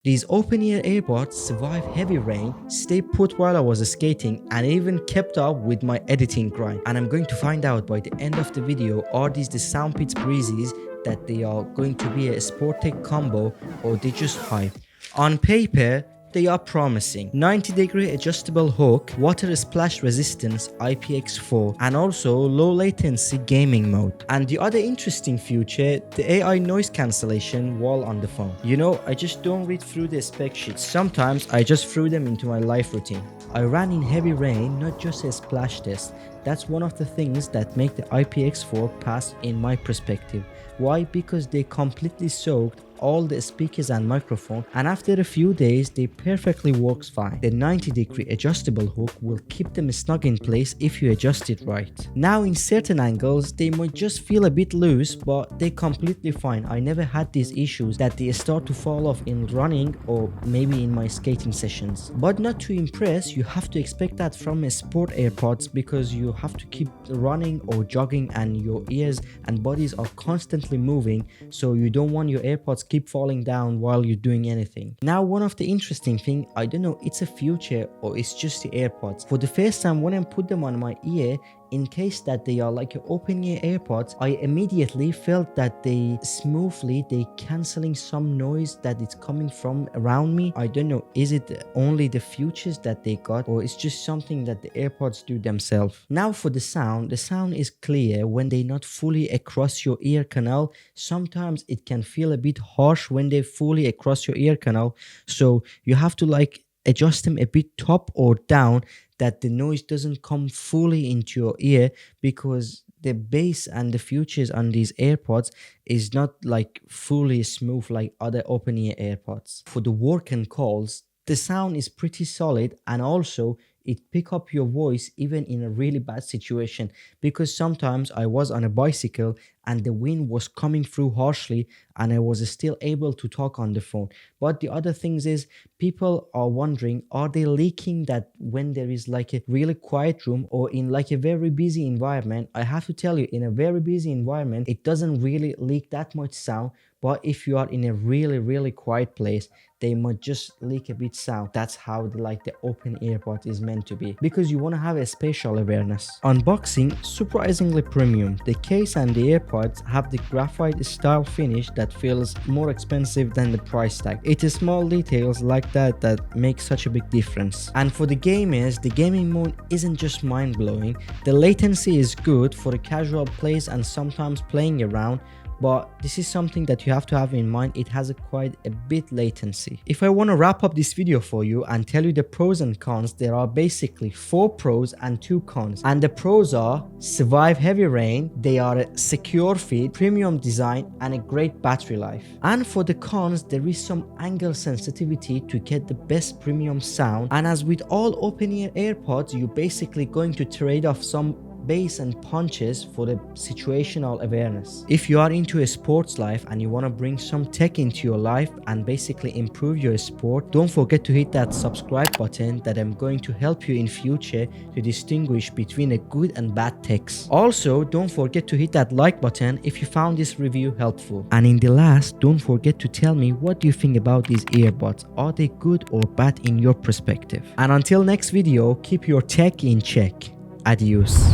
These open-ear earbuds survive heavy rain, stay put while I was skating, and even kept up with my editing grind. And I'm going to find out by the end of the video, are these the SoundPEATS Breezys that they are going to be a sport tech combo, or they just hype? On paper, they are promising. 90-degree adjustable hook, water splash resistance IPX4, and also low latency gaming mode. And the other interesting feature, the AI noise cancellation while on the phone. You know, I just don't read through the spec sheets. Sometimes I just threw them into my life routine. I ran in heavy rain, not just a splash test. That's one of the things that make the IPX4 pass in my perspective. Why? Because they completely soaked all the speakers and microphone, and after a few days they perfectly works fine. The 90-degree adjustable hook will keep them snug in place if you adjust it right. Now in certain angles they might just feel a bit loose, but they completely fine. I never had these issues that they start to fall off in running or maybe in my skating sessions. But not to impress, you have to expect that from a sport AirPods, because you have to keep running or jogging and your ears and bodies are constantly moving, so you don't want your AirPods keep falling down while you're doing anything. Now one of the interesting thing, I don't know it's a future or it's just the AirPods. For the first time when I put them on my ear, in case that they are like open ear AirPods, I immediately felt that they cancelling some noise that is coming from around me. I don't know, is it only the features that they got, or it's just something that the AirPods do themselves? Now for the sound is clear when they're not fully across your ear canal. Sometimes it can feel a bit harsh when they're fully across your ear canal, so you have to like adjust them a bit top or down, that the noise doesn't come fully into your ear, because the bass and the features on these AirPods is not like fully smooth like other open ear AirPods. For the work and calls, the sound is pretty solid, and also it pick up your voice even in a really bad situation, because sometimes I was on a bicycle and the wind was coming through harshly and I was still able to talk on the phone. But the other things is, people are wondering, are they leaking that when there is like a really quiet room or in like a very busy environment? I have to tell you, in a very busy environment it doesn't really leak that much sound, but if you are in a really quiet place, they might just leak a bit sound. That's how the open earbud is meant to be, because you want to have a spatial awareness. Unboxing, surprisingly premium. The case and the AirPods have the graphite style finish that feels more expensive than the price tag. It is small details like that that make such a big difference. And for the gamers, the gaming mode isn't just mind-blowing. The latency is good for a casual plays and sometimes playing around, but this is something that you have to have in mind. It has quite a bit latency. If I want to wrap up this video for you and tell you the pros and cons, there are basically 4 pros and 2 cons. And the pros are: survive heavy rain, they are a secure fit, premium design, and a great battery life. And for the cons, there is some angle sensitivity to get the best premium sound. And as with all open ear AirPods, you're basically going to trade off some bass and punches for the situational awareness. If you are into a sports life and you want to bring some tech into your life and basically improve your sport, don't forget to hit that subscribe button, that I'm going to help you in future to distinguish between a good and bad techs. Also, don't forget to hit that like button if you found this review helpful. And in the last, don't forget to tell me what do you think about these earbuds. Are they good or bad in your perspective? And until next video, keep your tech in check. Adios.